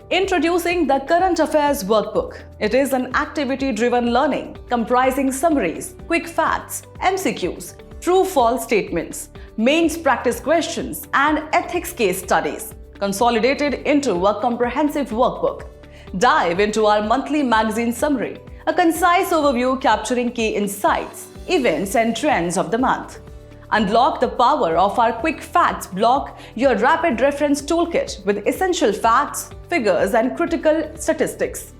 Introducing the Current Affairs Workbook. It is an activity-driven learning comprising summaries, quick facts, MCQs, true-false statements, mains practice questions, and ethics case studies, consolidated into a comprehensive workbook. Dive into our monthly magazine summary, a concise overview capturing key insights, events, and trends of the month. Unlock the power of our Quick Facts block, your rapid reference toolkit with essential facts, figures, and critical statistics.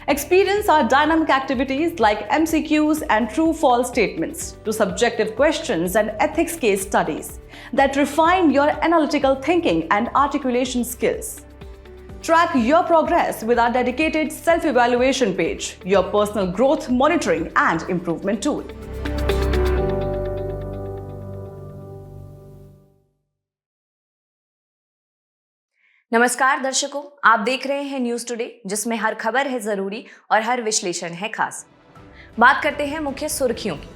Experience our dynamic activities like MCQs and true-false statements to subjective questions and ethics case studies that refine your analytical thinking and articulation skills. Track your progress with our dedicated self-evaluation page, your personal growth monitoring and improvement tool. नमस्कार दर्शकों, आप देख रहे हैं news today, जिसमें हर खबर है जरूरी और हर विश्लेषण है खास। बात करते हैं मुख्य सुर्खियों की।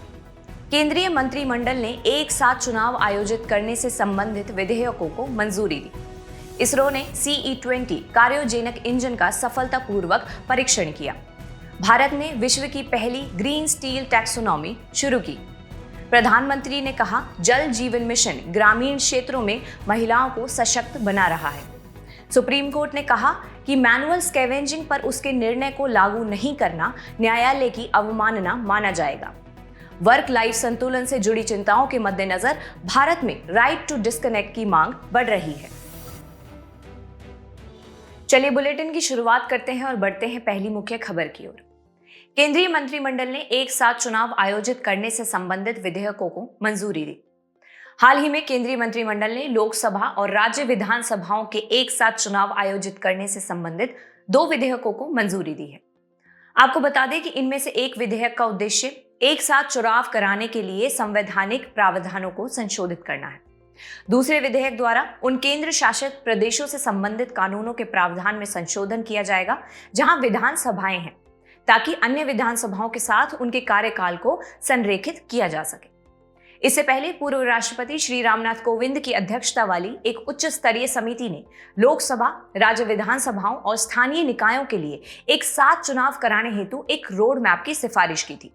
केंद्रीय मंत्रिमंडल ने एक साथ चुनाव आयोजित करने से संबंधित विधेयकों को मंजूरी दी। इसरो ने CE-20 कार्योजेनक इंजन का सफलतापूर्वक परीक्षण किया। भारत ने विश्व की पहली ग्रीन स्टील टैक्सोनॉमी शुरू की। प्रधानमंत्री ने कहा, जल जीवन मिशन ग्रामीण क्षेत्रों में महिलाओं को सशक्त बना रहा है। सुप्रीम कोर्ट ने कहा कि मैनुअल स्कैवेंजिंग पर उसके निर्णय को लागू नहीं करना न्यायालय की अवमानना माना जाएगा। वर्क लाइफ संतुलन से जुड़ी चिंताओं के मद्देनजर भारत में राइट टू डिस्कनेक्ट की मांग बढ़ रही है। चलिए बुलेटिन की शुरुआत करते हैं और बढ़ते हैं पहली मुख्य खबर की ओर। केंद्रीय मंत्रिमंडल ने एक साथ चुनाव आयोजित करने से संबंधित विधेयकों को मंजूरी दी। हाल ही में केंद्रीय मंत्रिमंडल ने लोकसभा और राज्य विधानसभाओं के एक साथ चुनाव आयोजित करने से संबंधित 2 विधेयकों को मंजूरी दी है। आपको बता दें कि इनमें से एक विधेयक का उद्देश्य एक साथ चुनाव कराने के लिए संवैधानिक प्रावधानों को संशोधित करना है। दूसरे विधेयक द्वारा उन केंद्र शासित प्रदेशों से संबंधित कानूनों के प्रावधान में संशोधन किया जाएगा जहां विधानसभाएं हैं, ताकि अन्य विधानसभाओं के साथ उनके कार्यकाल को संरेखित किया जा सके। इससे पहले पूर्व राष्ट्रपति श्री रामनाथ कोविंद की अध्यक्षता वाली एक उच्च स्तरीय समिति ने लोकसभा, राज्य विधानसभाओं और स्थानीय निकायों के लिए एक साथ चुनाव कराने हेतु एक रोड मैप की सिफारिश की थी।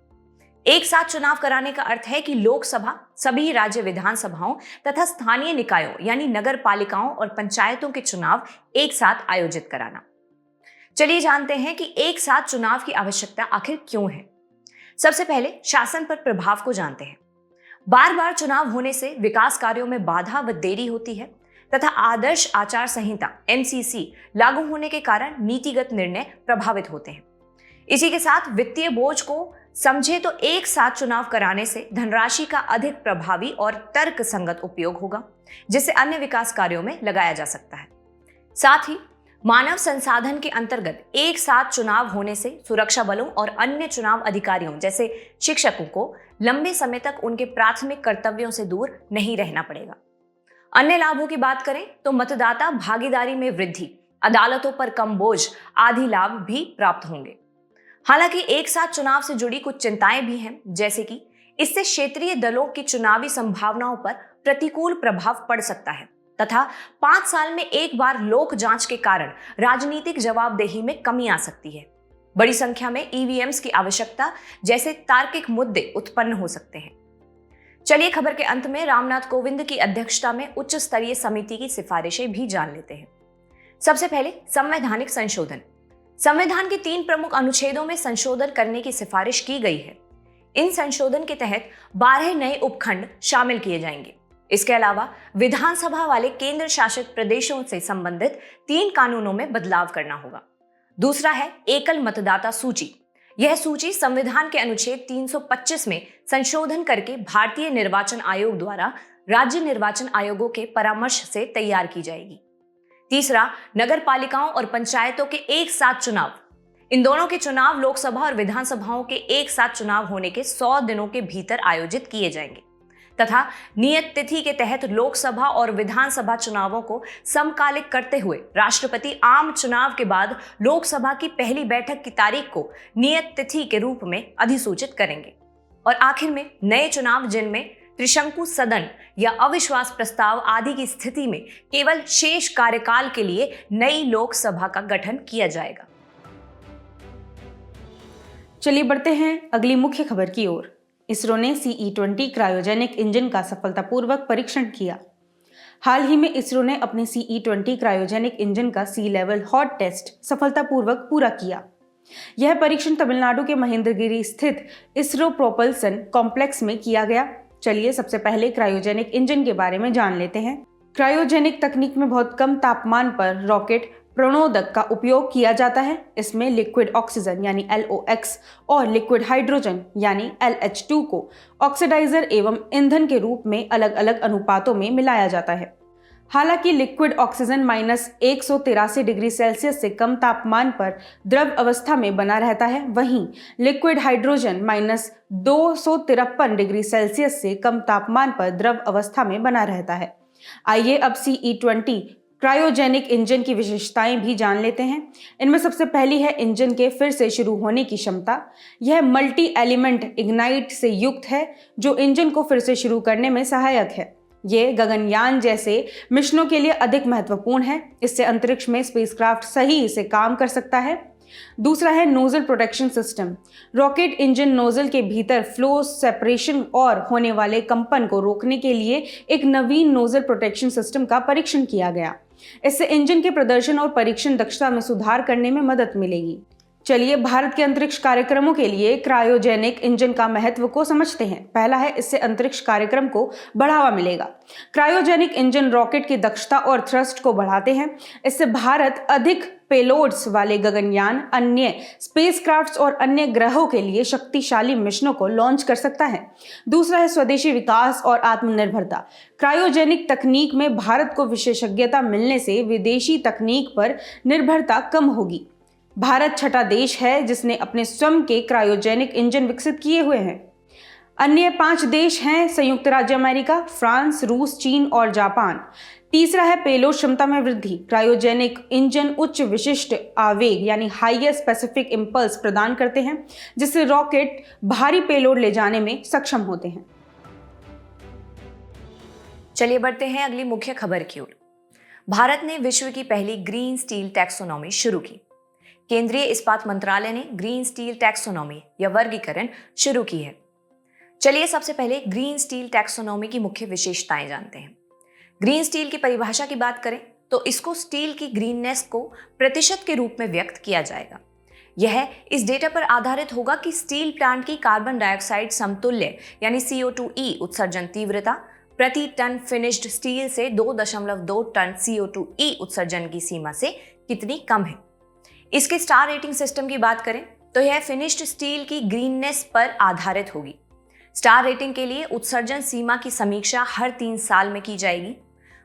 एक साथ चुनाव कराने का अर्थ है कि लोकसभा, सभी राज्य विधानसभाओं तथा स्थानीय निकायों यानी नगर पालिकाओं और पंचायतों के चुनाव एक साथ आयोजित कराना। चलिए जानते हैं कि एक साथ चुनाव की आवश्यकता आखिर क्यों है। सबसे पहले शासन पर प्रभाव को जानते हैं। बार बार चुनाव होने से विकास कार्यों में बाधा व देरी होती है तथा आदर्श आचार संहिता MCC लागू होने के कारण नीतिगत निर्णय प्रभावित होते हैं। इसी के साथ वित्तीय बोझ को समझे तो एक साथ चुनाव कराने से धनराशि का अधिक प्रभावी और तर्कसंगत उपयोग होगा, जिसे अन्य विकास कार्यों में लगाया जा सकता है। साथ ही मानव संसाधन के अंतर्गत एक साथ चुनाव होने से सुरक्षा बलों और अन्य चुनाव अधिकारियों जैसे शिक्षकों को लंबे समय तक उनके प्राथमिक कर्तव्यों से दूर नहीं रहना पड़ेगा। अन्य लाभों की बात करें तो मतदाता भागीदारी में वृद्धि, अदालतों पर कम बोझ आदि लाभ भी प्राप्त होंगे। हालांकि एक साथ चुनाव से जुड़ी कुछ चिंताएं भी हैं, जैसे कि इससे क्षेत्रीय दलों की चुनावी संभावनाओं पर प्रतिकूल प्रभाव पड़ सकता है तथा 5 साल में एक बार लोक जांच के कारण राजनीतिक जवाबदेही में कमी आ सकती है। बड़ी संख्या में EVMs की आवश्यकता जैसे तार्किक मुद्दे उत्पन्न हो सकते हैं। चलिए खबर के अंत में रामनाथ कोविंद की अध्यक्षता में उच्च स्तरीय समिति की सिफारिशें भी जान लेते हैं। सबसे पहले संवैधानिक संशोधन। संविधान के 3 प्रमुख अनुच्छेदों में संशोधन करने की सिफारिश की गई है। इन संशोधन के तहत 12 नए उपखंड शामिल किए जाएंगे। इसके अलावा विधानसभा वाले केंद्र शासित प्रदेशों से संबंधित 3 कानूनों में बदलाव करना होगा। दूसरा है एकल मतदाता सूची। यह सूची संविधान के अनुच्छेद 325 में संशोधन करके भारतीय निर्वाचन आयोग द्वारा राज्य निर्वाचन आयोगों के परामर्श से तैयार की जाएगी। तीसरा, नगर पालिकाओं और पंचायतों के एक साथ चुनाव। इन दोनों के चुनाव लोकसभा और विधानसभाओं के एक साथ चुनाव होने के 100 दिनों के भीतर आयोजित किए जाएंगे तथा नियत तिथि के तहत लोकसभा और विधानसभा चुनावों को समकालिक करते हुए राष्ट्रपति आम चुनाव के बाद लोकसभा की पहली बैठक की तारीख को नियत तिथि के रूप में अधिसूचित करेंगे। और आखिर में नए चुनाव, जिनमें त्रिशंकु सदन या अविश्वास प्रस्ताव आदि की स्थिति में केवल शेष कार्यकाल के लिए नई लोकसभा का गठन किया जाएगा। चलिए बढ़ते हैं अगली मुख्य खबर की ओर। इसरो ने CE-20 क्रायोजेनिक इंजन का सफलतापूर्वक परीक्षण किया। हाल ही में इसरो ने अपने CE-20 क्रायोजेनिक इंजन का सी लेवल हॉट टेस्ट सफलतापूर्वक पूरा किया। यह परीक्षण तमिलनाडु के महेंद्रगिरी स्थित इसरो प्रोपल्सन कॉम्प्लेक्स में किया गया। चलिए सबसे पहले क्रायोजेनिक इंजन के बारे में जान लेते हैं। क्रायोजेनिक तकनीक में बहुत कम तापमान पर रॉकेट प्रणोदक का उपयोग किया जाता है। इसमें लिक्विड ऑक्सीजन यानी LOX और लिक्विड हाइड्रोजन यानी LH2 को ऑक्सीडाइजर एवं ईंधन के रूप में अलग अलग अनुपातों में मिलाया जाता है। हालांकि लिक्विड ऑक्सीजन -183 डिग्री सेल्सियस से कम तापमान पर द्रव अवस्था में बना रहता है, वहीं लिक्विड हाइड्रोजन -253 डिग्री सेल्सियस से कम तापमान पर द्रव अवस्था में बना रहता है। आइए अब CE-20 क्रायोजेनिक इंजन की विशेषताएं भी जान लेते हैं। इनमें सबसे पहली है इंजन के फिर से शुरू होने की क्षमता। यह मल्टी एलिमेंट इग्नाइट से युक्त है जो इंजन को फिर से शुरू करने में सहायक है। ये गगनयान जैसे मिशनों के लिए अधिक महत्वपूर्ण है। इससे अंतरिक्ष में स्पेसक्राफ्ट सही से काम कर सकता है। दूसरा है nozzle protection system. Rocket engine nozzle के भीतर फ्लो सेपरेशन और होने वाले कंपन को रोकने के लिए एक नवीन नोजल प्रोटेक्शन सिस्टम का परीक्षण किया गया। इससे इंजन के प्रदर्शन और परीक्षण दक्षता में सुधार करने में मदद मिलेगी। चलिए भारत के अंतरिक्ष कार्यक्रमों के लिए क्रायोजेनिक इंजन का महत्व को समझते हैं। पहला है, इससे अंतरिक्ष कार्यक्रम को बढ़ावा मिलेगा। क्रायोजेनिक इंजन रॉकेट की दक्षता और थ्रस्ट को बढ़ाते हैं। इससे भारत अधिक पेलोड्स वाले गगनयान, अन्य स्पेसक्राफ्ट्स और अन्य ग्रहों के लिए शक्तिशाली मिशनों को लॉन्च कर सकता है। दूसरा है स्वदेशी विकास और आत्मनिर्भरता। क्रायोजेनिक तकनीक में भारत को विशेषज्ञता मिलने से विदेशी तकनीक पर निर्भरता कम होगी। भारत छठा देश है जिसने अपने स्वयं के क्रायोजेनिक इंजन विकसित किए हुए हैं। अन्य 5 देश हैं संयुक्त राज्य अमेरिका, फ्रांस, रूस, चीन और जापान। तीसरा है पेलोड क्षमता में वृद्धि। क्रायोजेनिक इंजन उच्च विशिष्ट आवेग यानी हाईयर स्पेसिफिक इंपल्स प्रदान करते हैं, जिससे रॉकेट भारी पेलोड ले जाने में सक्षम होते हैं। चलिए बढ़ते हैं अगली मुख्य खबर की ओर। भारत ने विश्व की पहली ग्रीन स्टील टैक्सोनॉमी शुरू की। केंद्रीय इस्पात मंत्रालय ने ग्रीन स्टील टैक्सोनॉमी या वर्गीकरण शुरू की है। चलिए सबसे पहले ग्रीन स्टील टैक्सोनॉमी की मुख्य विशेषताएं जानते हैं। ग्रीन स्टील की परिभाषा की बात करें तो इसको स्टील की ग्रीननेस को प्रतिशत के रूप में व्यक्त किया जाएगा। यह इस डेटा पर आधारित होगा कि स्टील प्लांट की कार्बन डाइऑक्साइड समतुल्य यानी CO2e उत्सर्जन तीव्रता प्रति टन फिनिश्ड स्टील से 2.2 टन CO2e उत्सर्जन की सीमा से कितनी कम है। इसके स्टार रेटिंग सिस्टम की बात करें तो यह फिनिश्ड स्टील की ग्रीननेस पर आधारित होगी। स्टार रेटिंग के लिए उत्सर्जन सीमा की समीक्षा हर 3 साल में की जाएगी।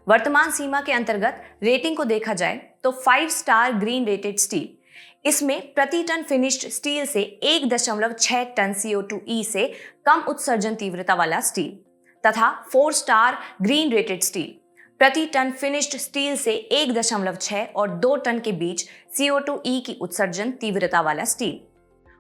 वर्तमान सीमा के अंतर्गत रेटिंग को देखा जाए तो 5 स्टार ग्रीन रेटेड स्टील, इसमें प्रति टन फिनिश्ड स्टील से 1.6 टन CO2e से कम उत्सर्जन तीव्रता वाला स्टील तथा 4 स्टार ग्रीन रेटेड स्टील प्रति टन फिनिश्ड स्टील से 1.6 और 2 टन के बीच CO2e की उत्सर्जन तीव्रता वाला स्टील,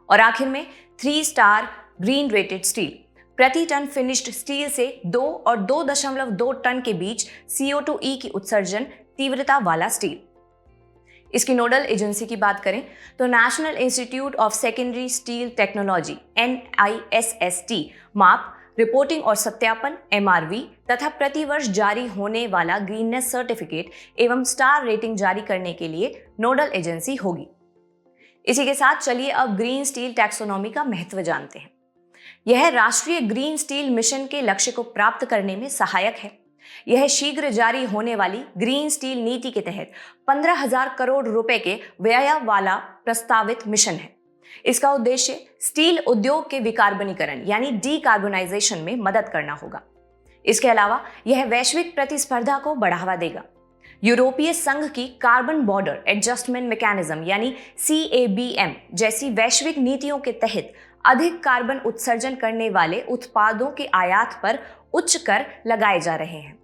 और आखिर में 3 स्टार ग्रीन रेटेड स्टील प्रति टन फिनिश्ड स्टील से 2 और 2.2 टन के बीच CO2e की उत्सर्जन तीव्रता वाला स्टील। इसकी नोडल एजेंसी की बात करें तो national institute of secondary steel technology NISST माप, रिपोर्टिंग और सत्यापन MRV तथा प्रतिवर्ष जारी होने वाला ग्रीननेस सर्टिफिकेट एवं स्टार रेटिंग जारी करने के लिए नोडल एजेंसी होगी। इसी के साथ चलिए अब ग्रीन स्टील टैक्सोनॉमी का महत्व जानते हैं। यह राष्ट्रीय ग्रीन स्टील मिशन के लक्ष्य को प्राप्त करने में सहायक है। यह शीघ्र जारी होने वाली ग्रीन स्टील नीति के तहत 15,000 करोड़ रुपए के व्यय वाला प्रस्तावित मिशन है। इसका उद्देश्य स्टील उद्योग के विकार्बनीकरण यानी डीकार्बोनाइजेशन में मदद करना होगा। इसके अलावा यह वैश्विक प्रतिस्पर्धा को बढ़ावा देगा। यूरोपीय संघ की कार्बन बॉर्डर एडजस्टमेंट मैकेनिज्म यानी CABM जैसी वैश्विक नीतियों के तहत अधिक कार्बन उत्सर्जन करने वाले उत्पादों के आयात पर उच्च कर लगाए जा रहे हैं।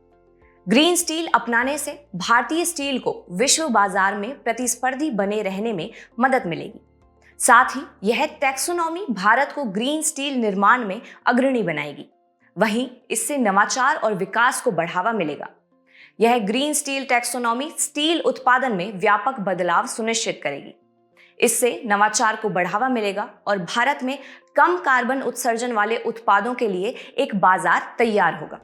ग्रीन स्टील अपनाने से भारतीय स्टील को विश्व बाजार में प्रतिस्पर्धी बने रहने में मदद मिलेगी। साथ ही यह टैक्सोनॉमी भारत को ग्रीन स्टील निर्माण में अग्रणी बनाएगी। वहीं इससे नवाचार और विकास को बढ़ावा मिलेगा। यह ग्रीन स्टील टैक्सोनॉमी स्टील उत्पादन में व्यापक बदलाव सुनिश्चित करेगी। इससे नवाचार को बढ़ावा मिलेगा और भारत में कम कार्बन उत्सर्जन वाले उत्पादों के लिए एक बाजार तैयार होगा।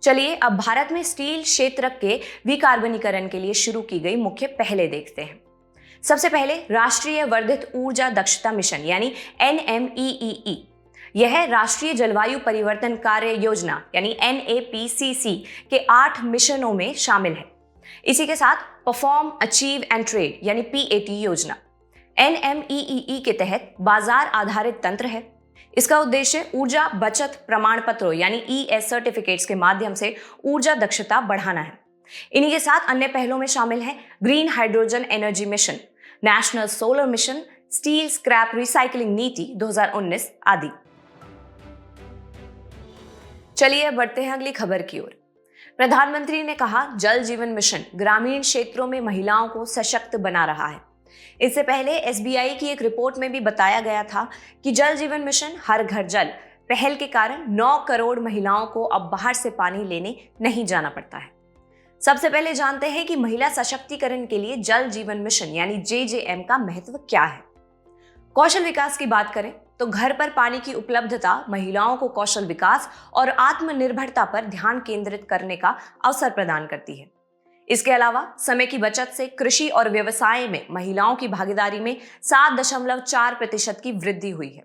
चलिए अब भारत में स्टील क्षेत्र के विकार्बनीकरण के लिए शुरू की गई मुख्य पहलें देखते हैं। सबसे पहले राष्ट्रीय वर्धित ऊर्जा दक्षता मिशन यानी NMEEE। यह राष्ट्रीय जलवायु परिवर्तन कार्य योजना यानी NAPCC के 8 मिशनों में शामिल है। इसी के साथ परफॉर्म, अचीव एंड ट्रेड यानी PAT योजना NMEEE के तहत बाजार आधारित तंत्र है। इसका उद्देश्य ऊर्जा बचत प्रमाण पत्रों यानी ES सर्टिफिकेट्स के माध्यम से ऊर्जा दक्षता बढ़ाना है। इन्हीं के साथ अन्य पहलों में शामिल हैं green hydrogen energy mission, national solar mission, steel scrap recycling नीति 2019 आदि। चलिए अब बढ़ते हैं अगली खबर की ओर। प्रधानमंत्री ने कहा जल जीवन मिशन ग्रामीण क्षेत्रों में महिलाओं को सशक्त बना रहा है। इससे पहले SBI की एक रिपोर्ट में भी बताया गया था कि जल जीवन मिशन हर घर जल पहल के कारण 9 करोड़ महिलाओं को अब बाहर से पानी लेने नहीं जाना पड़ता है। सबसे पहले जानते हैं कि महिला सशक्तिकरण के लिए जल जीवन मिशन यानी JJM का महत्व क्या है। कौशल विकास की बात करें तो घर पर पानी की उपलब्धता महिलाओं को कौशल विकास और आत्मनिर्भरता पर ध्यान केंद्रित करने का अवसर प्रदान करती है। इसके अलावा समय की बचत से कृषि और व्यवसाय में महिलाओं की भागीदारी में 7.4% की वृद्धि हुई है।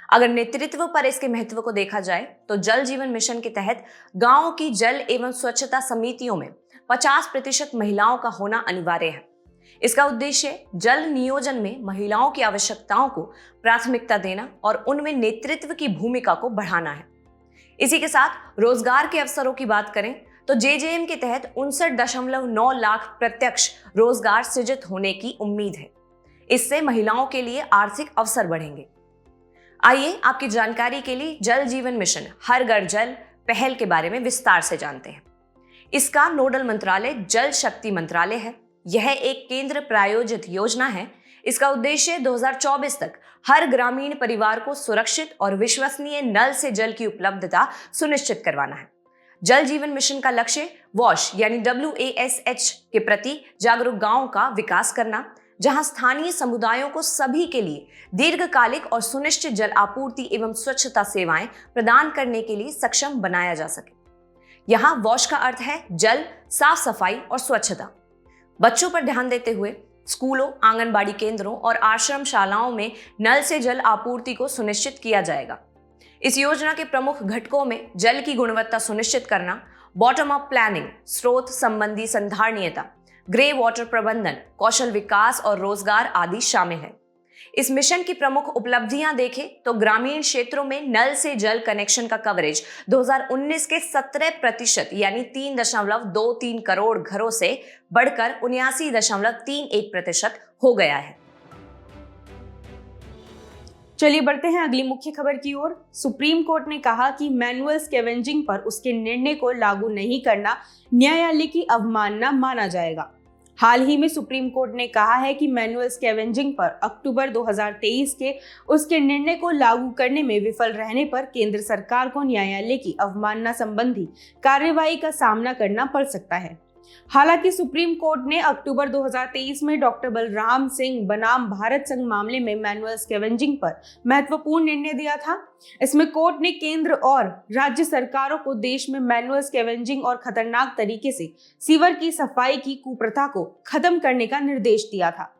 अगर नेतृत्व पर इसके महत्व को देखा जाए तो जल जीवन मिशन के तहत गांवों की जल एवं स्वच्छता समितियों में 50% महिलाओं का होना अनिवार्य है। इसका उद्देश्य जल नियोजन में महिलाओं की आवश्यकताओं को प्राथमिकता देना और उनमें नेतृत्व की भूमिका को बढ़ाना है। इसी के साथ रोजगार के अवसरों की बात करें तो JJM के तहत 59.9 लाख प्रत्यक्ष रोजगार सृजित होने की उम्मीद है। इससे महिलाओं के लिए आर्थिक अवसर बढ़ेंगे। आइए आपकी जानकारी के लिए जल जीवन मिशन हर घर जल पहल के बारे में विस्तार से जानते हैं। इसका नोडल मंत्रालय जल शक्ति मंत्रालय है। यह एक केंद्र प्रायोजित योजना है। इसका उद्देश्य 2024 तक हर ग्रामीण परिवार को सुरक्षित और विश्वसनीय नल से जल की उपलब्धता सुनिश्चित करवाना है। जल जीवन मिशन का लक्ष्य वॉश यानी WASH के प्रति जागरूक गांवों का विकास करना, जहां स्थानीय समुदायों को सभी के लिए दीर्घकालिक और सुनिश्चित जल आपूर्ति एवं स्वच्छता सेवाएं प्रदान करने के लिए सक्षम बनाया जा सके। यहाँ वॉश का अर्थ है जल, साफ सफाई और स्वच्छता। बच्चों पर ध्यान देते हुए स्कूलों, आंगनबाड़ी केंद्रों और आश्रम शालाओं में नल से जल आपूर्ति को सुनिश्चित किया जाएगा। इस योजना के प्रमुख घटकों में जल की गुणवत्ता सुनिश्चित करना, बॉटम अप प्लानिंग, स्रोत संबंधी संधारणीयता, ग्रे वाटर प्रबंधन, कौशल विकास और रोजगार आदि शामिल है। इस मिशन की प्रमुख उपलब्धियां देखें तो ग्रामीण क्षेत्रों में नल से जल कनेक्शन का कवरेज 2019 के 17% यानी 3.23 करोड़ घरों से बढ़कर 79.31% हो गया है। चलिए बढ़ते हैं अगली मुख्य खबर की ओर। सुप्रीम कोर्ट ने कहा कि मैनुअल स्कैवेंजिंग पर उसके निर्णय को लागू नहीं करना न्यायालय की अवमानना माना जाएगा। हाल ही में सुप्रीम कोर्ट ने कहा है कि मैनुअल स्कैवेंजिंग पर अक्टूबर 2023 के उसके निर्णय को लागू करने में विफल रहने पर केंद्र सरकार को न्यायालय की अवमानना संबंधी कार्रवाई का सामना करना पड़ सकता है। हालांकि सुप्रीम कोर्ट ने अक्टूबर 2023 में डॉक्टर बलराम सिंह बनाम भारत संघ मामले में मैनुअल स्कैवेंजिंग पर महत्वपूर्ण निर्णय दिया था। इसमें कोर्ट ने केंद्र और राज्य सरकारों को देश में मैनुअल स्कैवेंजिंग और खतरनाक तरीके से सीवर की सफाई की कुप्रथा को खत्म करने का निर्देश दिया था।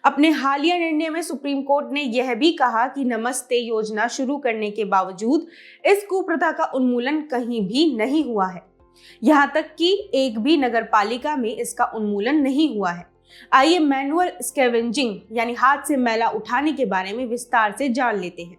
अपने हालिया निर्णय में सुप्रीम कोर्ट ने यह भी कहा कि नमस्ते योजना शुरू करने के बावजूद इस कुप्रथा का उन्मूलन कहीं भी नहीं हुआ है। यहाँ तक कि एक भी नगरपालिका में इसका उन्मूलन नहीं हुआ है। आइए मैनुअल स्कैवेंजिंग यानी हाथ से मैला उठाने के बारे में विस्तार से जान लेते हैं।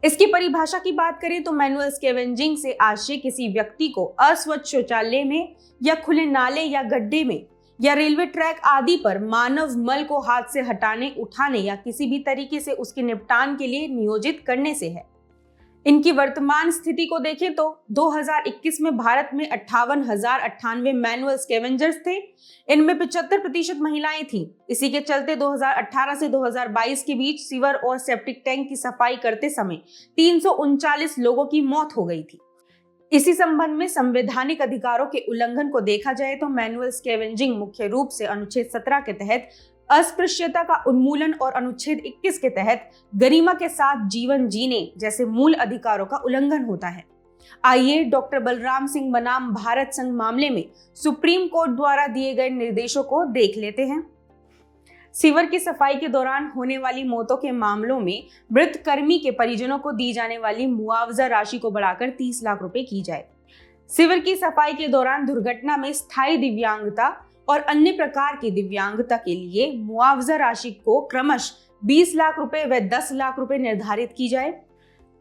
इसकी परिभाषा की बात करें तो मैनुअल स्कैवेंजिंग से आशय किसी व्यक्ति को अस्वच्छ शौचालय में या खुले नाले या गड्ढे में या रेलवे ट्रैक आदि पर मानव मल को हाथ से हटाने, उठाने या किसी भी तरीके से उसके निपटान के लिए नियोजित करने से है। इनकी वर्तमान स्थिति को देखें तो 2021 में भारत में 58,098 मैनुअल स्कैवेंजर्स थे। इनमें 75% महिलाएं थीं। इसी के चलते 2018 से 2022 के बीच सीवर और सेप्टिक टैंक की सफाई करते समय 339 लोगों की मौत हो गई थी। इसी संबंध में संवैधानिक अधिकारों के उल्लंघन को देखा जाए तो मैनुअल स्कैवेंजिंग मुख्य रूप से अनुच्छेद 17 के तहत अस्पृश्यता का उन्मूलन और अनुच्छेद 21 के तहत गरिमा के साथ जीवन जीने जैसे मूल अधिकारों का उल्लंघन होता है। आइए डॉक्टर बलराम सिंह बनाम भारत संघ मामले में सुप्रीम कोर्ट द्वारा दिए गए निर्देशों को देख लेते हैं। सीवर की सफाई के दौरान होने वाली मौतों के मामलों में मृत कर्मी के परिजनों को दी जाने वाली मुआवजा राशि को बढ़ाकर 30 लाख रुपए की जाए। सीवर की सफाई के दौरान दुर्घटना में स्थायी दिव्यांगता और अन्य प्रकार की दिव्यांगता के लिए मुआवजा राशि को क्रमशः 20 लाख रुपए व 10 लाख रुपए निर्धारित की जाए।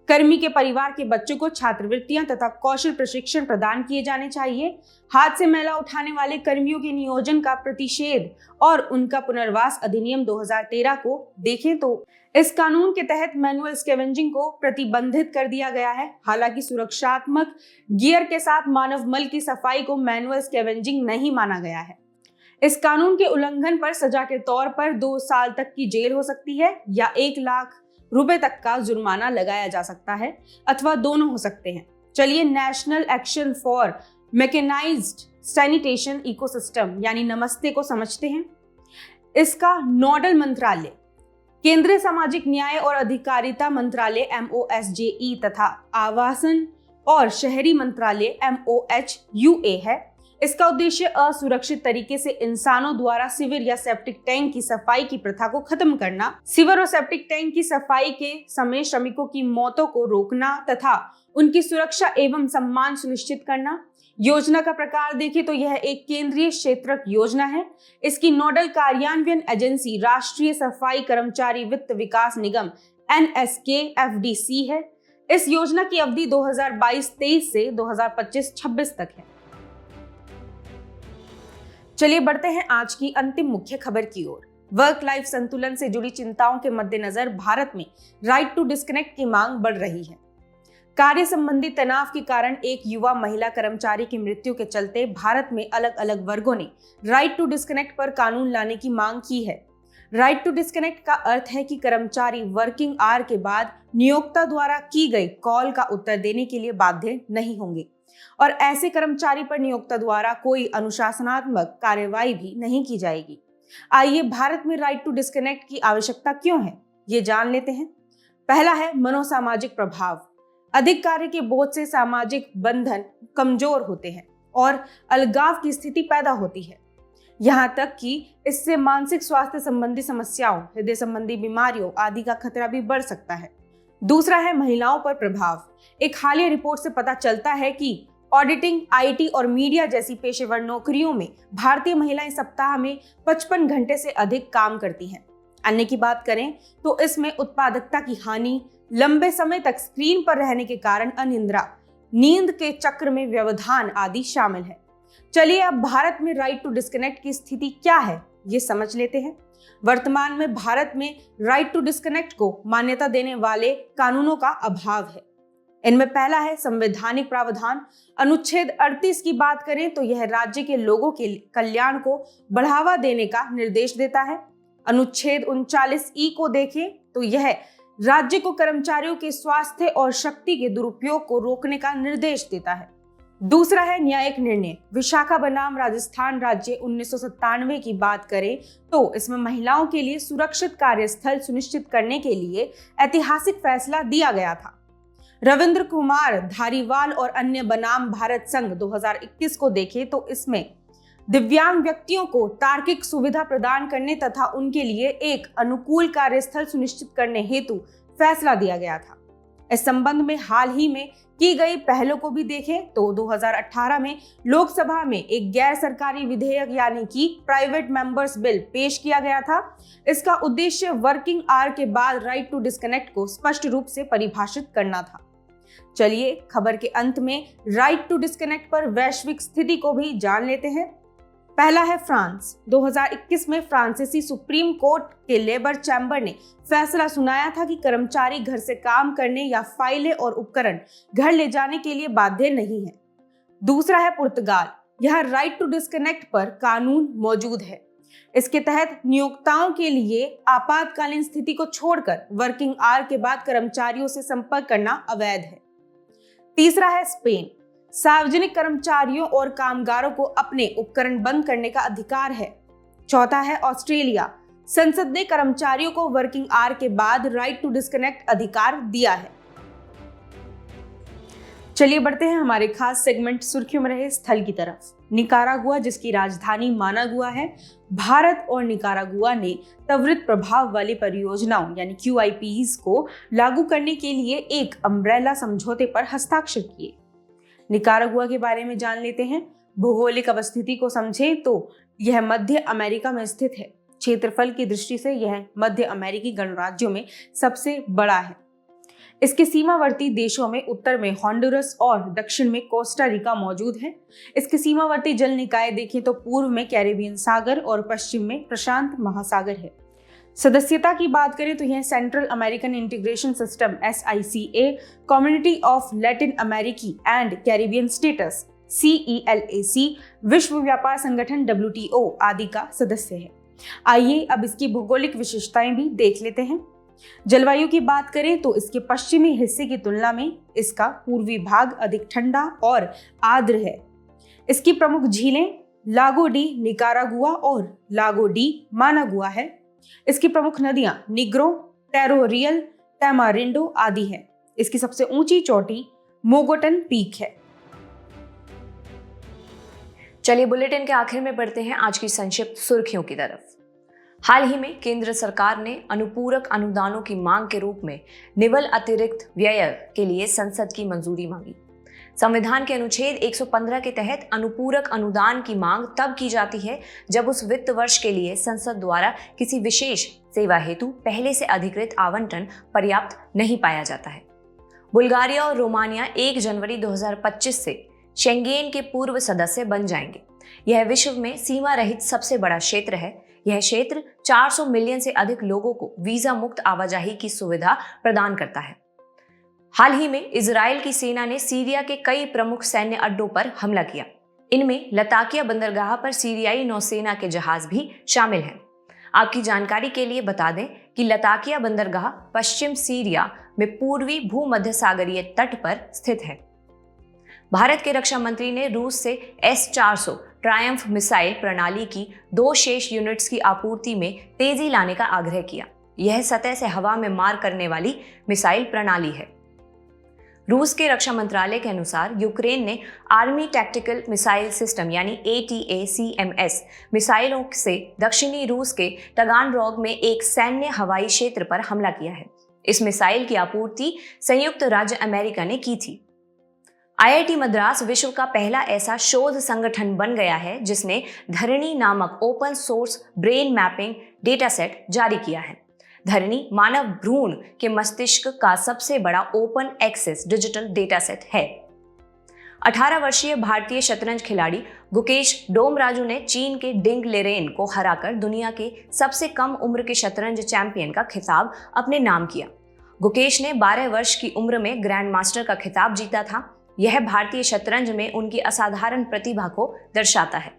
कर्मी के परिवार के बच्चों को छात्रवृत्तियां तथा कौशल प्रशिक्षण प्रदान किए जाने चाहिए। हाथ से मैला उठाने वाले कर्मियों के नियोजन का प्रतिषेध और उनका पुनर्वास अधिनियम 2013 को देखें तो इस कानून के तहत मैनुअल स्कैवेंजिंग को प्रतिबंधित कर दिया गया है। हालांकि सुरक्षात्मक गियर के साथ मानव मल की सफाई को मैनुअल स्कैवेंजिंग नहीं माना गया है। इस कानून के उल्लंघन पर सजा के तौर पर 2 साल तक की जेल हो सकती है या 1 लाख रुपए तक का जुर्माना लगाया जा सकता है अथवा दोनों हो सकते हैं। चलिए national action for mechanised sanitation ecosystem यानी नमस्ते को समझते हैं। इसका नोडल मंत्रालय केंद्रीय सामाजिक न्याय और अधिकारिता मंत्रालय MOSJE तथा आवासन और शहरी मंत्रालय MOHUA है। इसका उद्देश्य असुरक्षित तरीके से इंसानों द्वारा सीवर या सेप्टिक टैंक की सफाई की प्रथा को खत्म करना, सीवर और सेप्टिक टैंक की सफाई के समय श्रमिकों की मौतों को रोकना तथा उनकी सुरक्षा एवं सम्मान सुनिश्चित करना। योजना का प्रकार देखें तो यह एक केंद्रीय क्षेत्रक योजना है। इसकी नोडल कार्यान्वयन एजेंसी राष्ट्रीय सफाई कर्मचारी वित्त विकास निगम NSKFDC है। इस योजना की अवधि 2022-23 से 2025-26 तक है। चलिए बढ़ते हैं आज की अंतिम मुख्य खबर की ओर। वर्क लाइफ संतुलन से जुड़ी चिंताओं के मद्देनजर भारत में राइट टू डिस्कनेक्ट की मांग बढ़ रही है। कार्य संबंधी तनाव के कारण एक युवा महिला कर्मचारी की मृत्यु के चलते भारत में अलग अलग वर्गों ने राइट टू डिस्कनेक्ट पर कानून लाने की मांग की है। राइट टू डिस्कनेक्ट का अर्थ है कि कर्मचारी वर्किंग आवर के बाद नियोक्ता द्वारा की गई कॉल का उत्तर देने के लिए बाध्य नहीं होंगे और ऐसे कर्मचारी पर नियोक्ता द्वारा कोई अनुशासनात्मक कार्रवाई भी नहीं की जाएगी। आइए भारत में राइट टू डिस्कनेक्ट की आवश्यकता क्यों है, ये जान लेते हैं। पहला है मनोसामाजिक प्रभाव। अधिक कार्य के बोझ से सामाजिक बंधन कमजोर होते हैं और अलगाव की स्थिति पैदा होती है। यहाँ तक कि इससे मानसिक स्वास्थ्य संबंधी समस्याओं, हृदय संबंधी बीमारियों आदि का खतरा भी बढ़ सकता है। दूसरा है महिलाओं पर प्रभाव। एक हालिया रिपोर्ट से पता चलता है कि ऑडिटिंग, IT और मीडिया जैसी पेशेवर नौकरियों में भारतीय महिलाएं सप्ताह में 55 घंटे से अधिक काम करती हैं। अन्य की बात करें तो इसमें उत्पादकता की हानि, लंबे समय तक स्क्रीन पर रहने के कारण अनिद्रा, नींद के चक्र में व्यवधान आदि शामिल है। चलिए अब भारत में राइट टू डिस्कनेक्ट की स्थिति क्या है, ये समझ लेते हैं। वर्तमान में भारत में राइट टू डिस्कनेक्ट को मान्यता देने वाले कानूनों का अभाव है। इनमें पहला है संवैधानिक प्रावधान। अनुच्छेद 38 की बात करें तो यह राज्य के लोगों के कल्याण को बढ़ावा देने का निर्देश देता है। अनुच्छेद 39E को देखें तो यह राज्य को कर्मचारियों के स्वास्थ्य और शक्ति के दुरुपयोग को रोकने का निर्देश देता है। दूसरा है न्यायिक निर्णय। विशाखा बनाम राजस्थान राज्य 1997 की बात करें तो इसमें महिलाओं के लिए सुरक्षित कार्यस्थल सुनिश्चित करने के लिए ऐतिहासिक फैसला दिया गया था। रविंद्र कुमार धारीवाल और अन्य बनाम भारत संघ 2021 को देखें तो इसमें दिव्यांग व्यक्तियों को तार्किक सुविधा प्रदान करने तथा उनके लिए एक अनुकूल कार्यस्थल सुनिश्चित करने हेतु फैसला दिया गया था। इस संबंध में हाल ही में की गई पहलों को भी देखें तो 2018 में लोकसभा में एक गैर सरकारी विधेयक यानी कि प्राइवेट मेंबर्स बिल पेश किया गया था। इसका उद्देश्य वर्किंग आवर के बाद राइट टू डिस्कनेक्ट को स्पष्ट रूप से परिभाषित करना था। चलिए खबर के अंत में राइट टू डिस्कनेक्ट पर वैश्विक स्थिति को भी जान लेते हैं। पहला है फ्रांस। 2021 में फ्रांसीसी सुप्रीम कोर्ट के लेबर चैम्बर ने फैसला सुनाया था कि कर्मचारी घर से काम करने या फाइलें और उपकरण घर ले जाने के लिए बाध्य नहीं है। दूसरा है पुर्तगाल। यहाँ राइट टू डिस्कनेक्ट पर कानून मौजूद है। इसके तहत नियोक्ताओं के लिए आपातकालीन स्थिति को छोड़कर वर्किंग आवर के बाद कर्मचारियों से संपर्क करना अवैध है। तीसरा है स्पेन। सार्वजनिक कर्मचारियों और कामगारों को अपने उपकरण बंद करने का अधिकार है। चौथा है ऑस्ट्रेलिया। संसद ने कर्मचारियों को वर्किंग आवर के बाद राइट टू डिस्कनेक्ट अधिकार दिया है। चलिए बढ़ते हैं हमारे खास सेगमेंट सुर्खियों में रहे स्थल की तरफ। निकारागुआ, जिसकी राजधानी मानागुआ है, भारत और निकारागुआ ने त्वरित प्रभाव वाली परियोजनाओं यानी QIPs को लागू करने के लिए एक अम्ब्रेला समझौते पर हस्ताक्षर किए। निकारागुआ के बारे में जान लेते हैं। भौगोलिक अवस्थिति को समझें तो यह मध्य अमेरिका में स्थित है। क्षेत्रफल की दृष्टि से यह मध्य अमेरिकी गणराज्यों में सबसे बड़ा है। इसके सीमावर्ती देशों में उत्तर में होंडुरस और दक्षिण में कोस्टा रिका मौजूद है। इसके सीमावर्ती जल निकाय देखें तो पूर्व में कैरेबियन सागर और पश्चिम में प्रशांत महासागर है। सदस्यता की बात करें तो यह central American integration system SICA, community of Latin अमेरिकी एंड कैरिबियन स्टेटस CELAC, विश्व व्यापार संगठन WTO आदि का सदस्य है। आइए अब इसकी भौगोलिक विशेषताएं भी देख लेते हैं। जलवायु की बात करें तो इसके पश्चिमी हिस्से की तुलना में इसका पूर्वी भाग अधिक ठंडा और आर्द्र है। इसकी प्रमुख झीलें लागो डी निकारागुआ और लागो डी मानागुआ है। इसकी प्रमुख नदियां निग्रो, टेरोरियल, टैमारिंडो आदि हैं। इसकी सबसे ऊंची चोटी मोगोटन पीक है। चलिए बुलेटिन के आखिर में बढ़ते हैं आज की संक्षिप्त सुर्खियों की तरफ। हाल ही में केंद्र सरकार ने अनुपूरक अनुदानों की मांग के रूप में निवल अतिरिक्त व्यय के लिए संसद की मंजूरी मांगी। संविधान के अनुच्छेद 115 के तहत अनुपूरक अनुदान की मांग तब की जाती है जब उस वित्त वर्ष के लिए संसद द्वारा किसी विशेष सेवा हेतु पहले से अधिकृत आवंटन पर्याप्त नहीं पाया जाता है। बुल्गारिया और रोमानिया 1 जनवरी 2025 से शेंगेन के पूर्व सदस्य बन जाएंगे। यह विश्व में सीमा रहित सबसे बड़ा क्षेत्र है। यह क्षेत्र 400 मिलियन से अधिक लोगों को वीजा मुक्त आवाजाही की सुविधा प्रदान करता है। हाल ही में इजराइल की सेना ने सीरिया के कई प्रमुख सैन्य अड्डों पर हमला किया। इनमें लताकिया बंदरगाह पर सीरियाई नौसेना के जहाज भी शामिल हैं। आपकी जानकारी के लिए बता दें कि लताकिया बंदरगाह पश्चिम सीरिया में पूर्वी भूमध्य सागरीय तट पर स्थित है। भारत के रक्षा मंत्री ने रूस से S-400 ट्रायम्फ मिसाइल प्रणाली की 2 शेष यूनिट्स की आपूर्ति में तेजी लाने का आग्रह किया। यह सतह से हवा में मार करने वाली मिसाइल प्रणाली है। रूस के रक्षा मंत्रालय के अनुसार यूक्रेन ने आर्मी टैक्टिकल मिसाइल सिस्टम यानी ATACMS मिसाइलों से दक्षिणी रूस के टगानरोग में एक सैन्य हवाई क्षेत्र पर हमला किया है। इस मिसाइल की आपूर्ति संयुक्त राज्य अमेरिका ने की थी। IIT मद्रास विश्व का पहला ऐसा शोध संगठन बन गया है जिसने धरणी नामक open source brain mapping data set जारी किया है। धरणी मानव भ्रूण के मस्तिष्क का सबसे बड़ा open access digital data set है। 18 वर्षीय भारतीय शतरंज खिलाड़ी गुकेश डोमराजू ने चीन के डिंग लेरेन को हराकर दुनिया के सबसे कम उम्र के शतरंज चैंपियन का खिताब अपने नाम किया। गुकेश ने 12 वर्ष की उम्र में ग्रैंड मास्टर का खिताब जीता था। यह भारतीय शतरंज में उनकी असाधारण प्रतिभा को दर्शाता है।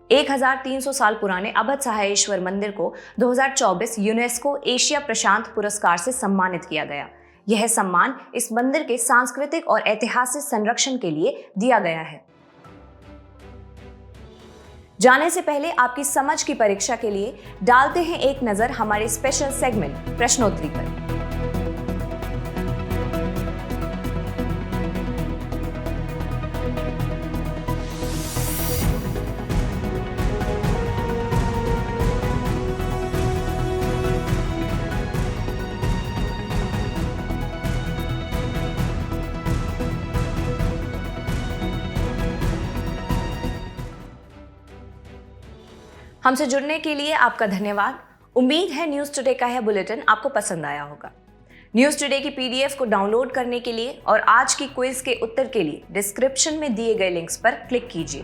1300 साल पुराने अवध सहायेश्वर मंदिर को 2024 यूनेस्को एशिया प्रशांत पुरस्कार से सम्मानित किया गया। यह सम्मान इस मंदिर के सांस्कृतिक और ऐतिहासिक संरक्षण के लिए दिया गया है। जाने से पहले आपकी समझ की परीक्षा के लिए डालते हैं एक नजर हमारे स्पेशल सेगमेंट प्रश्नोत्तरी पर। हमसे जुड़ने के लिए आपका धन्यवाद। उम्मीद है न्यूज़ टुडे का यह बुलेटिन आपको पसंद आया होगा। न्यूज़ टुडे की PDF को डाउनलोड करने के लिए और आज की क्विज के उत्तर के लिए डिस्क्रिप्शन में दिए गए लिंक्स पर क्लिक कीजिए।